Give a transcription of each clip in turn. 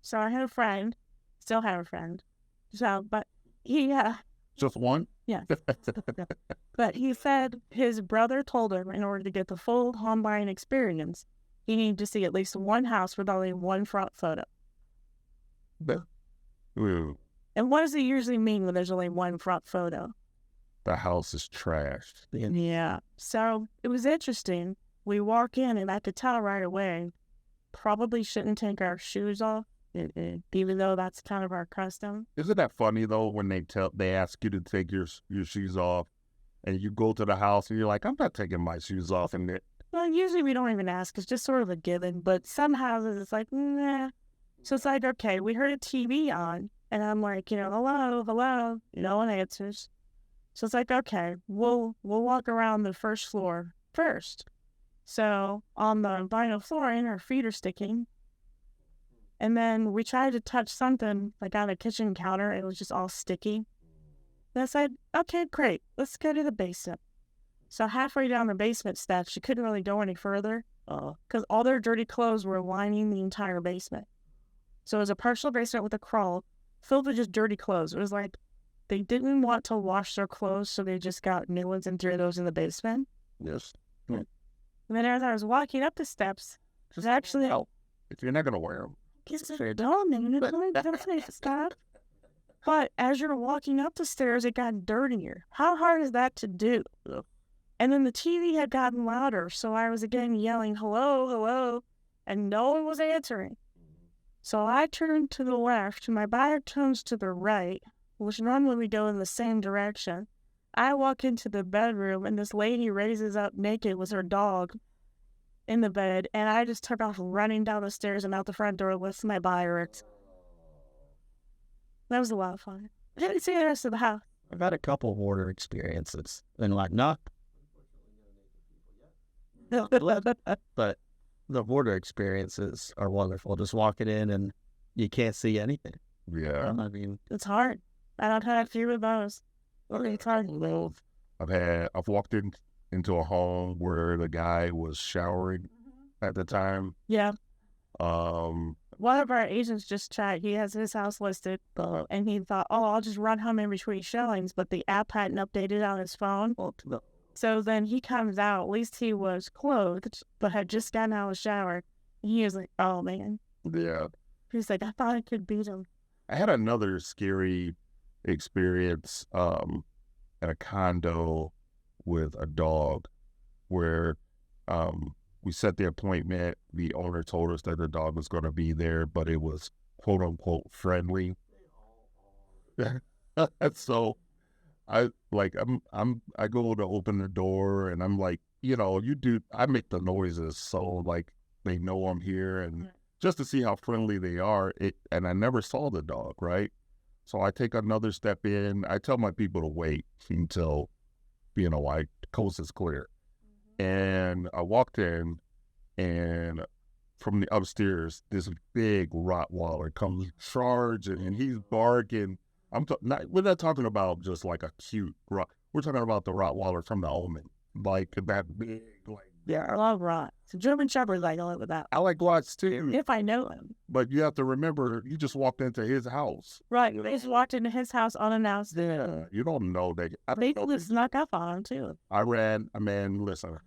So I had a friend, still have a friend. So, but he, Just one? yeah. But he said his brother told him in order to get the full home buying experience, he needed to see at least one house with only one front photo. Ooh, And what does it usually mean when there's only one front photo? the house is trashed. Yeah. So it was interesting. We walk in and I could tell right away, probably shouldn't take our shoes off, even though that's kind of our custom. Isn't that funny though when they ask you to take your shoes off and you go to the house and you're like, I'm not taking my shoes off, and Well, usually we don't even ask. It's just sort of a given. But some houses, it's like, nah. So it's like, okay, we heard a TV on. And I'm like, hello, hello. No one answers. So it's like, okay, we'll walk around the first floor first. So on the vinyl flooring, our feet are sticking. And then we tried to touch something like on a kitchen counter. It was just all sticky. And I said, okay, great. Let's go to the basement. So halfway down the basement steps, she couldn't really go any further because all their dirty clothes were lining the entire basement. So it was a partial basement with a crawl filled with just dirty clothes. It was like they didn't want to wash their clothes, so they just got new ones and threw those in the basement. yes. And then as I was walking up the steps, Just actually, if you're not gonna wear them, stop. But as you're walking up the stairs, it got dirtier. How hard is that to do? And then the TV had gotten louder, so I was again yelling, hello, hello, and no one was answering. So I turned to the left, and my buyer turns to the right, which normally we go in the same direction. I walk into the bedroom, and this lady raises up naked with her dog in the bed, and I just took off running down the stairs and out the front door with my buyer. That was a lot of fun. I didn't see the rest of the house. I've had a couple hoarder experiences, and like not, but the hoarder experiences are wonderful. Just walking in and you can't see anything. yeah. I mean, It's hard. I don't have a few of those. It's hard. I've walked into a home where the guy was showering at the time. Yeah. Um, One of our agents just checked. He has his house listed, and he thought, oh, I'll just run home in between showings, but the app hadn't updated on his phone. So then he comes out. At least he was clothed, but had just gotten out of the shower. And he was like, oh, man. yeah. He's like, I thought I could beat him. I had another scary experience at a condo with a dog where we set the appointment. The owner told us that the dog was going to be there, but it was quote unquote friendly. So I go to open the door and I'm like, I make the noises so like they know I'm here and just to see how friendly they are. And I never saw the dog, right? So I take another step in. I tell my people to wait until, coast is clear. And I walked in, and from the upstairs, this big Rottweiler comes charging, and he's barking. We're not talking about just like a cute we're talking about the Rottweiler from the Omen, like that big, like. Yeah, I love Rot. It's a German Shepherd, I know it with that. I like Lots too. If I know him. But you have to remember, you just walked into his house. Right, they just walked into his house unannounced. Yeah, you don't know that. They snuck up on him too. Listen.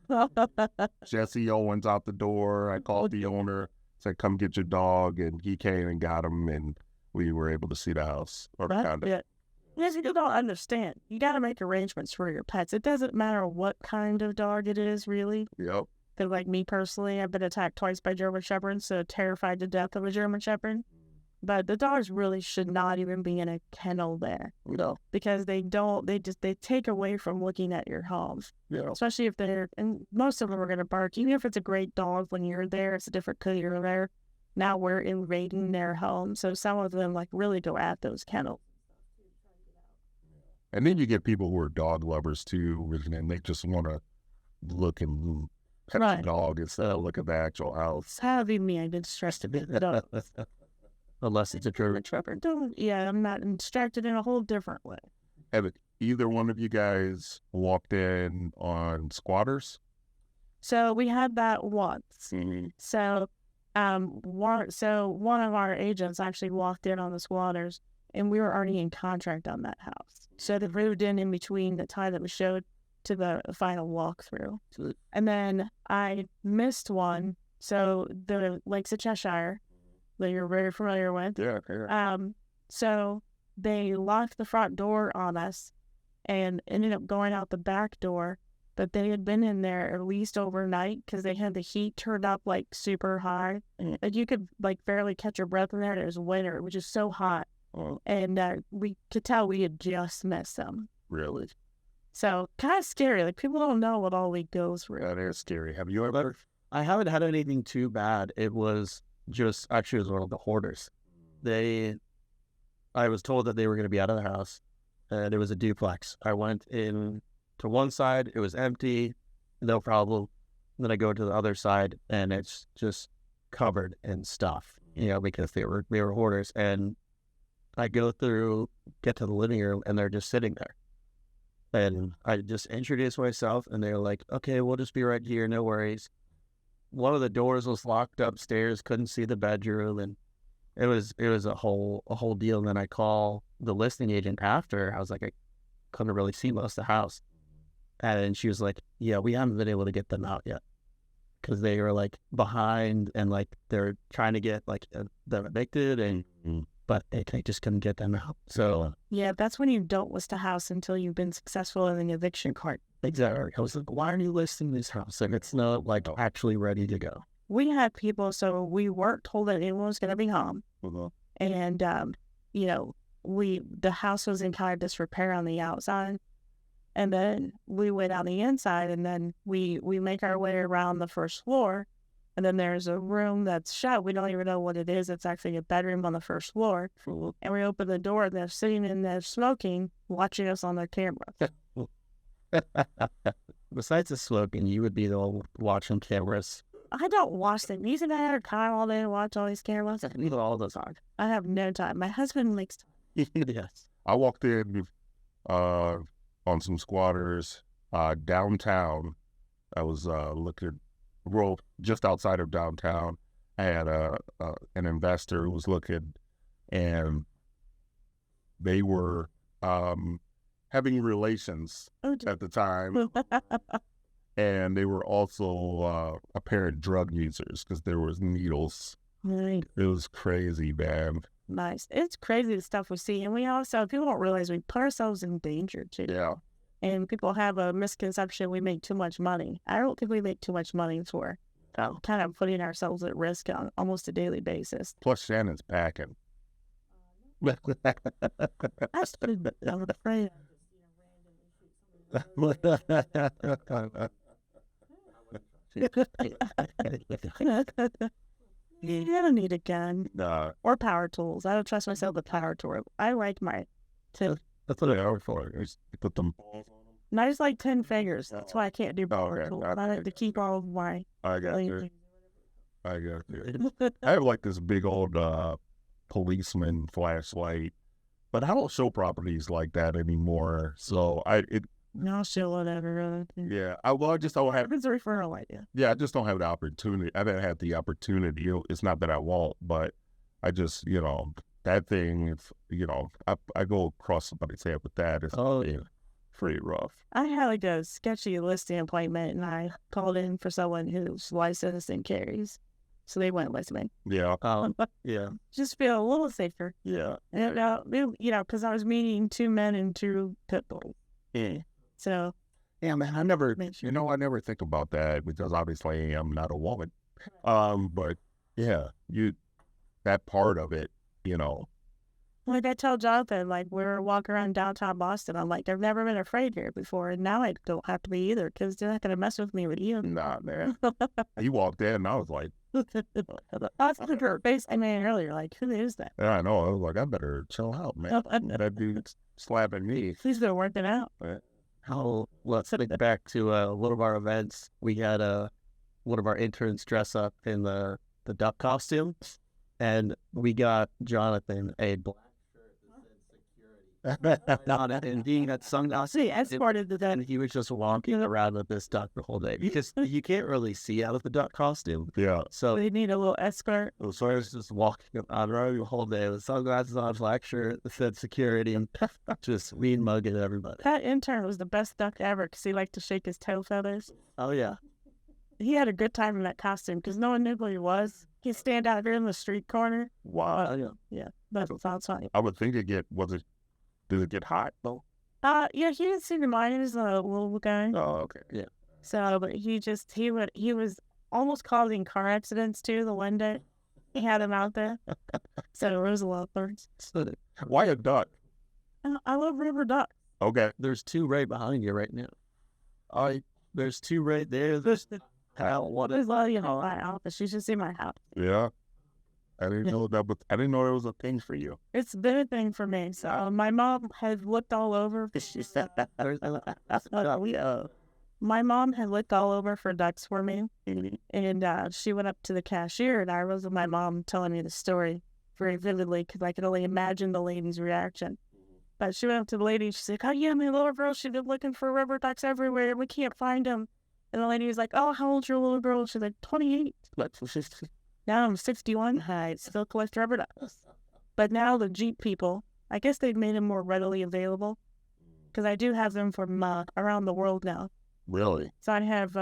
Jesse Owens out the door. I called the owner, said, come get your dog. And he came and got him. And we were able to see the house. Or the condo. Yeah. Yes, you don't understand. You got to make arrangements for your pets. It doesn't matter what kind of dog it is, really. Yep. Because, like me personally, I've been attacked twice by German Shepherds, so terrified to death of a German Shepherd. But the dogs really should not even be in a kennel there. No. Because they take away from looking at your home. Yeah. Especially if and most of them are going to bark. Even if it's a great dog, when you're there, it's a different because you're there. Now we're invading their home. So some of them, like, really go at those kennels. And then you get people who are dog lovers too, and they just want to look and pet the dog instead of look at the actual house. Sadly, me, I've been stressed a bit. unless it's a German Shepherd. Yeah, I'm not instructed in a whole different way. Have either one of you guys walked in on squatters? So we had that once. Mm-hmm. So One of our agents actually walked in on the squatters, and we were already in contract on that house. So they moved in between the time that we showed to the final walkthrough. And then I missed one. So the Lakes of Cheshire that you're very familiar with. Yeah. So they locked the front door on us and ended up going out the back door. But they had been in there at least overnight because they had the heat turned up like super high. Like you could like barely catch your breath in there. It was winter, which is so hot. And we could tell we had just missed them. Really? So kind of scary. Like people don't know what all we go through. That is scary. Have you ever? I haven't had anything too bad. It was just actually it was one of the hoarders. I was told that they were going to be out of the house, and it was a duplex. I went in to one side, it was empty, no problem. Then I go to the other side, and it's just covered in stuff, because they were hoarders. And I get to the living room, and they're just sitting there. And I just introduced myself, and they were like, "Okay, we'll just be right here, no worries." One of the doors was locked upstairs, couldn't see the bedroom, and it was a whole deal. And then I call the listing agent after. I was like, I couldn't really see most of the house, and she was like, "Yeah, we haven't been able to get them out yet because they were like behind, and like they're trying to get like them evicted, and but they just couldn't get them out." So yeah, that's when you don't list a house until you've been successful in the eviction court. exactly. I was like, "Why are you listing this house? Like it's not like actually ready to go." We had people, so we weren't told that anyone was going to be home. And, the house was in kind of disrepair on the outside. And then we went on the inside, and then we make our way around the first floor. And then there's a room that's shut. We don't even know what it is. It's actually a bedroom on the first floor. And we open the door, and they're sitting in there smoking, watching us on their camera. Besides the smoking, you would be the one watching cameras. I don't watch them. You think I have time all day to watch all these cameras? Neither all those are. I have no time. My husband makes time. Yes. I walked in on some squatters downtown. I was looking, just outside of downtown. I had an investor who was looking, and they were having relations at the time. And they were also apparent drug users because there was needles. Right. It was crazy, man. Nice. It's crazy the stuff we see. And we also, people don't realize we put ourselves in danger too. Yeah. And people have a misconception we make too much money. I don't think we make too much money for kind of putting ourselves at risk on almost a daily basis. Plus, Shannon's packing. I'm afraid. I don't need a gun or power tools. I don't trust myself with power tool. I like my two. That's what I always for. You put them. And I just like 10 fingers. That's why I can't do power tools. I have to keep all of my. I got you. I have like this big old policeman flashlight, but I don't show properties like that anymore. So No, show whatever. Yeah, I just don't have. It's a referral idea. Yeah, I just don't have the opportunity. I haven't had the opportunity. It's not that I won't, but I just, that thing. If I go across somebody's head with that, it's pretty rough. I had like a sketchy listing appointment, and I called in for someone who's licensed and carries, so they went with me. Yeah. Yeah. Just feel a little safer. Yeah. And, because I was meeting 2 men and 2 pit bulls. Yeah. So, yeah, man, I never think about that because obviously I'm not a woman. But yeah, that part of it, Like I told Jonathan, like we were walking around downtown Boston. I'm like, I've never been afraid here before, and now I don't have to be either because they're not gonna mess with me with you. Nah, man. He walked in, and I was like, I was looking at her face. I mean, earlier, like, who is that? yeah, I know. I was like, I better chill out, man. That dude's slapping me. He's been working out. Let's get back to one of our events. We had one of our interns dress up in the duck costume, and we got Jonathan a black shirt that said security. And he had sunglasses. See, escorted to And that. he was just walking around with this duck the whole day because you can't really see out of the duck costume. Yeah. So They need a little escort. so I was just walking around the whole day with sunglasses on, black shirt, that said security, and just mean mugging everybody. That intern was the best duck ever because he liked to shake his tail feathers. Oh, yeah. He had a good time in that costume because no one knew who he was. He'd stand out here in the street corner. Wow. Oh, yeah. Yeah, that's outside. I would think did it get hot though? Yeah, he didn't seem to mind. He was a little guy. Oh, okay. Yeah. So, but he was almost causing car accidents too. The one day he had him out there. So it was a lot of birds. So Why a duck? I love river ducks. Okay. there's two right behind you right now. There's two right there. There's What is my office? You should see my house. Yeah. I didn't know that, but I didn't know it was a thing for you. It's been a thing for me. So my mom had looked all over. She said my mom had looked all over for ducks for me, and she went up to the cashier, and I remember my mom telling me the story very vividly because I could only imagine the lady's reaction. But she went up to the lady, she's like, "Oh yeah, my little girl, she's been looking for river ducks everywhere, and we can't find them." And the lady was like, "Oh, how old's your little girl?" She's like, 28. Now I'm 61. I still collect rubber ducks. But now the Jeep people, I guess they've made them more readily available because I do have them from around the world now. Really? So I have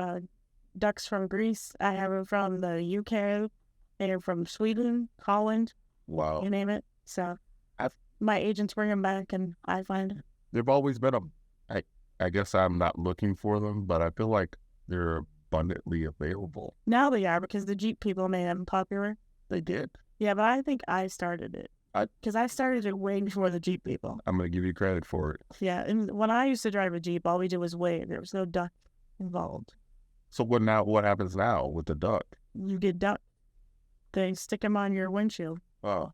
ducks from Greece. I have them from the UK. They're from Sweden, Holland, Wow. you name it. So my agents bring them back and I find them. They've always been I guess I'm not looking for them, but I feel like they're abundantly available. Now they are because the Jeep people made them popular. They did. Yeah, but I think I started it. Because I started it way before the Jeep people. I'm going to give you credit for it. Yeah, and when I used to drive a Jeep, all we did was wait. There was no duck involved. So what happens now with the duck? You get duck. They stick them on your windshield. Oh.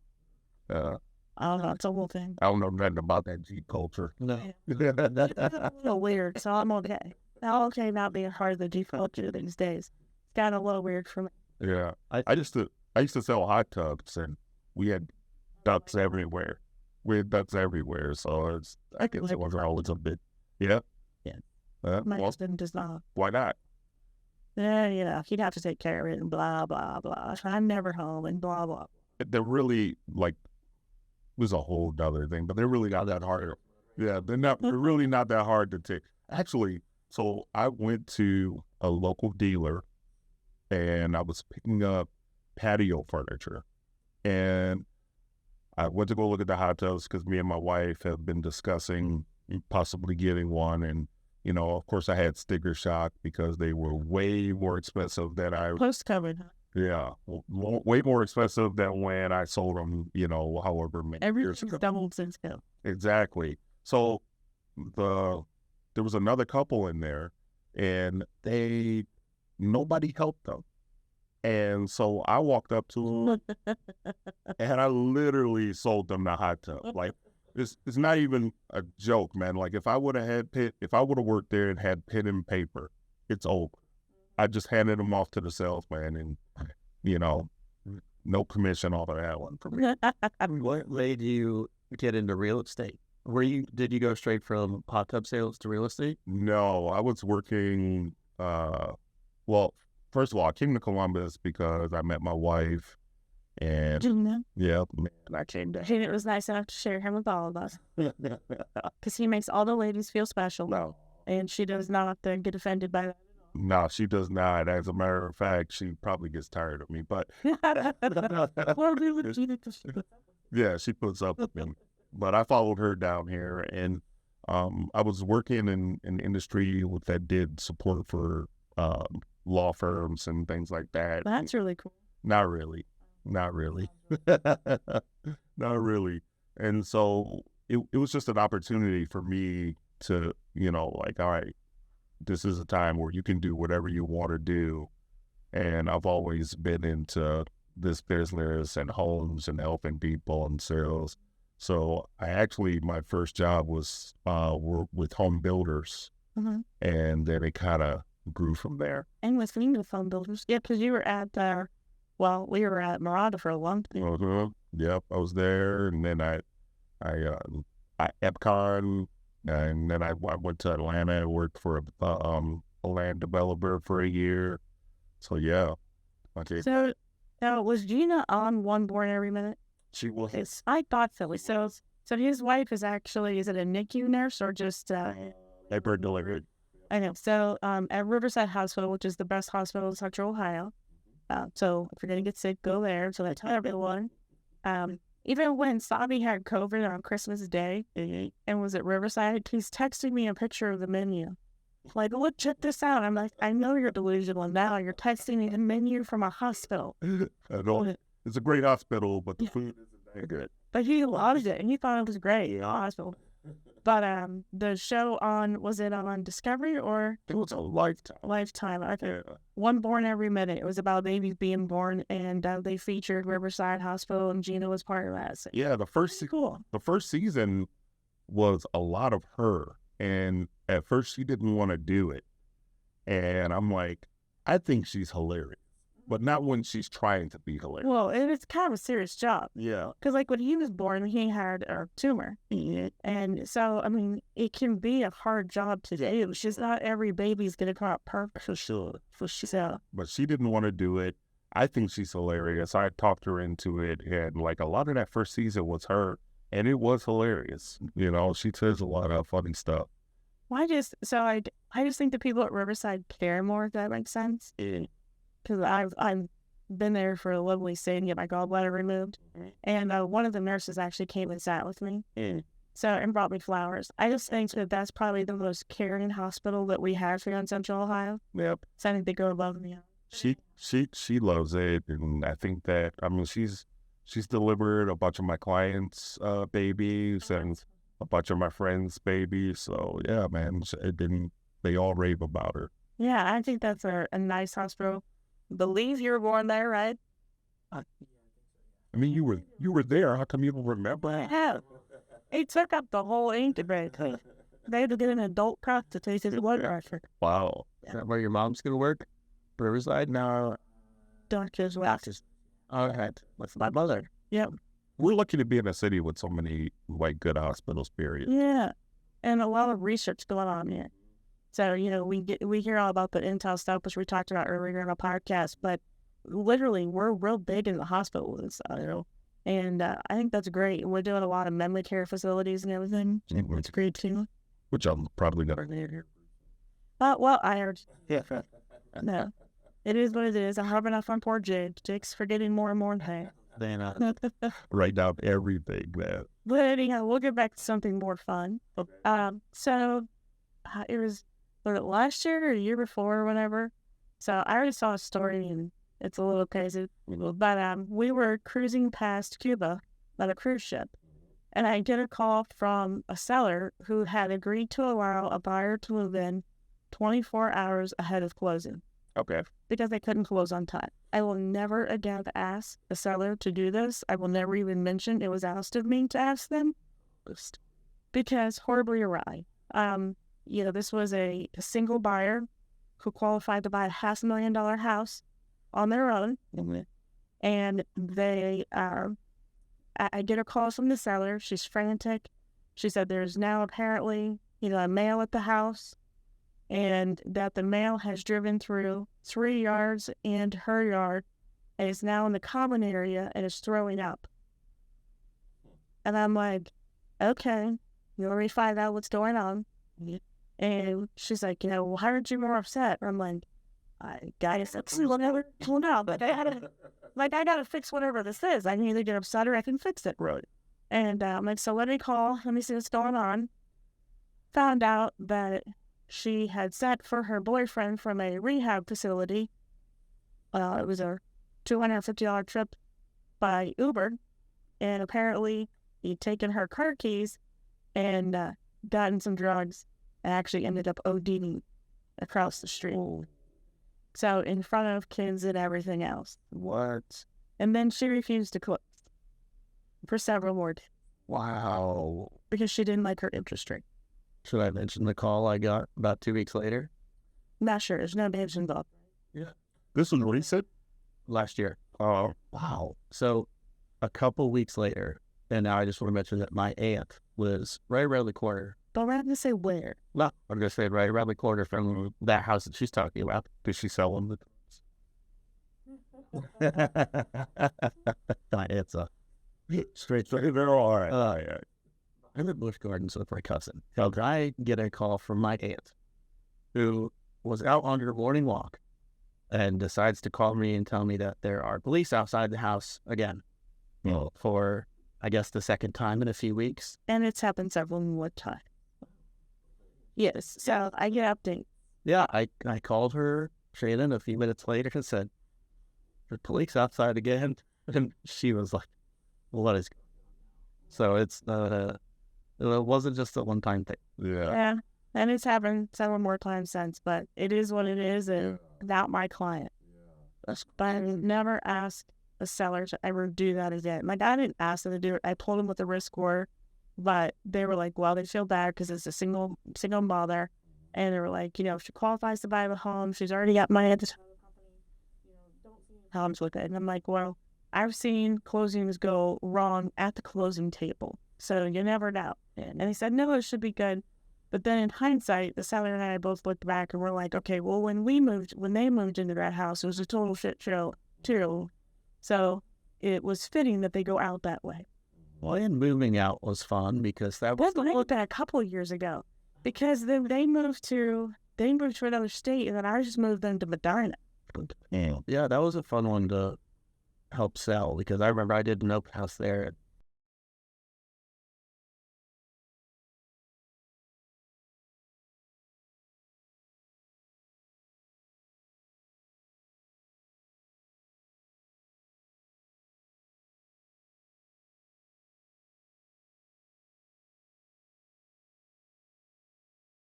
I don't know. It's a whole thing. I don't know nothing about that Jeep culture. No. It's a little weird, so I'm okay. I'm okay not being part of the Jeep culture these days. It's got a little weird for me. Yeah. I used to sell hot tubs, and we had ducks everywhere. So I guess it was always a bit. Yeah. My Well, husband does not. why not? Yeah, he'd have to take care of it and blah, blah, blah. I'm never home and blah, blah. They're really was a whole other thing, but they're really not that hard. Yeah, they're really not that hard to take. Actually, so I went to a local dealer and I was picking up patio furniture, and I went to go look at the hot tubs because me and my wife have been discussing possibly getting one. And, of course I had sticker shock because they were way more expensive than Post-COVID, huh? yeah, way more expensive than when I sold them, however many years Everything's ago. doubled since then. Exactly. So there was another couple in there, and nobody helped them. And so I walked up to them and I literally sold them the hot tub. Like, it's not even a joke, man. Like, if I would have worked there and had pen and paper, it's over. I just handed them off to the salesman, and no commission off of that one for me. What made you get into real estate? Did you go straight from hot tub sales to real estate? No, I was working. Well, first of all, I came to Columbus because I met my wife, and yeah, man, I came down. And it was nice enough to share him with all of us because he makes all the ladies feel special. No, And she does not get offended by that. no, she does not. As a matter of fact, she probably gets tired of me, but yeah, she puts up with me. But I followed her down here, and I was working in an industry that did support for law firms and things like that. That's really cool. Not really. Not really. And so it was just an opportunity for me to, all right, this is a time where you can do whatever you want to do. And I've always been into this business and homes and helping people and sales. So my first job was with home builders, and then it kind of grew from there. And with me with home builders. Yeah, because you were at we were at Miranda for a long time. Yep, I was there, and then I Epcon, and then I went to Atlanta and worked for a land developer for a year. So yeah, okay. So, was Gina on One Born Every Minute? She was. I thought so. So his wife is actually, is it a NICU nurse or just, Labor delivered. I know. So, at Riverside Hospital, which is the best hospital in Central Ohio. So if you're going to get sick, go there. So I tell everyone. Even when Sabi had COVID on Christmas Day and was at Riverside, he's texting me a picture of the menu. Like, look, check this out. I'm like, I know you're delusional now. You're texting me the menu from a hospital. I know. It's a great hospital, but the food isn't that good. But he loved it, and he thought it was great in the hospital. But the show was it on Discovery or? It was a Lifetime. Lifetime. I think Yeah. One Born Every Minute. It was about babies being born, and they featured Riverside Hospital, and Gina was part of that. So, Yeah, the first season was a lot of her, and at first she didn't want to do it, and I'm like, I think she's hilarious, but not when she's trying to be hilarious. well, and it's kind of a serious job. Yeah, Because, like, when he was born, he had a tumor. And so, I mean, it can be a hard job to do. It's just not every baby's going to come out perfect. for sure. So, But she didn't want to do it. I think she's hilarious. I talked her into it, and like a lot of that first season was her, and it was hilarious. You know, she says a lot of funny stuff. I just think the people at Riverside care more, if that makes sense. Because I've been there for a lovely stay and get my gallbladder removed. And one of the nurses actually came and sat with me. So, and brought me flowers. I just think that that's probably the most caring hospital that we have here in Central Ohio. Yep. So I think they go above and beyond. She loves it, and I think that she's delivered a bunch of my clients' babies and a bunch of my friends' babies. So yeah, man, they all rave about her. Yeah, I think that's a nice hospital. Believe you were born there, right? I mean, you were there. How come you don't remember? Yeah. It took up the whole incubator. They had to get an adult prostitute as blood pressure. Wow. Is that where your mom's gonna work? Riverside? No. Doctors, All right. What's my mother? Yep. We're lucky to be in a city with so many like good hospitals. Period. Yeah. And a lot of research going on here. So, you know, we hear all about the intel stuff, which we talked about earlier in our podcast, but literally we're real big in the hospitals, you know, and I think that's great. We're doing a lot of memory care facilities and everything. It's great too. Which I'm probably never here. Well, I heard. Yeah. No. It is what it is. I'm having enough on poor Jake. Jake's forgetting more and more things. Then Write down everything, man. But anyhow, we'll get back to something more fun. So it was last year or the year before or whatever. So I already saw a story and it's a little crazy. But we were cruising past Cuba on a cruise ship. And I get a call from a seller who had agreed to allow a buyer to move in 24 hours ahead of closing. Okay. Because they couldn't close on time. I will never again ask the seller to do this. I will never even mention it was asked of me to ask them. Because horribly awry. You know, this was a single buyer who qualified to buy a $500,000 house on their own. And they, I get a call from the seller. She's frantic. She said there's now apparently, you know, a male at the house, and that the male has driven through 3 yards and her yard and is now in the common area and is throwing up. And I'm like, okay, you already find out what's going on. And she's like, you know, well, how aren't you more upset? I'm like, I gotta fix whatever. Well, no, but I gotta fix whatever this is. I can either get upset or I can fix it. Right. And I'm like, so let me call. Let me see what's going on. Found out that she had sent for her boyfriend from a rehab facility. It was a $250 trip by Uber. And apparently he'd taken her car keys and gotten some drugs and actually ended up ODing across the street. Oh. So in front of kids and everything else. What? And then she refused to close for several more days Wow. because she didn't like her interest rate. Should I mention the call I got about 2 weeks later? Not sure. There's no names involved. This was recent. Last year. Oh, Wow. So a couple weeks later, and now I just want to mention that my aunt was right around the corner. But we're not gonna say where. No, I'm going to say right around the corner from that house that she's talking about. Did she sell them? It's a straight They're all right. I'm at Busch Gardens with my cousin. So I get a call from my aunt, who was out on her morning walk and decides to call me and tell me that there are police outside the house again for, I guess, the second time in a few weeks. And it's happened several more times. Yes. So I get update. Yeah, I called her, Shannon, a few minutes later and said, the police outside again. And she was like, what is going on? So it's it wasn't just a one-time thing. Yeah. And it's happened several more times since, but it is what it is, and not my client. But I never asked a seller to ever do that again. My dad didn't ask them to do it. I told them what the risks were, but they were like, well, they feel bad because it's a single mother. And they were like, if she qualifies to buy the home, she's already got money at the title company, don't see any problems with it. And I'm like, well, I've seen closings go wrong at the closing table, so you never know. And he said, no, it should be good. But then in hindsight, the seller and I both looked back and we're like, okay, well, when they moved into that house, it was a total shit show too. So it was fitting that they go out that way. Well, and moving out was fun because that was I looked at a couple of years ago, because then they moved to another state, and then I just moved them to Medina. Yeah, that was a fun one to help sell, because I remember I did an open house there.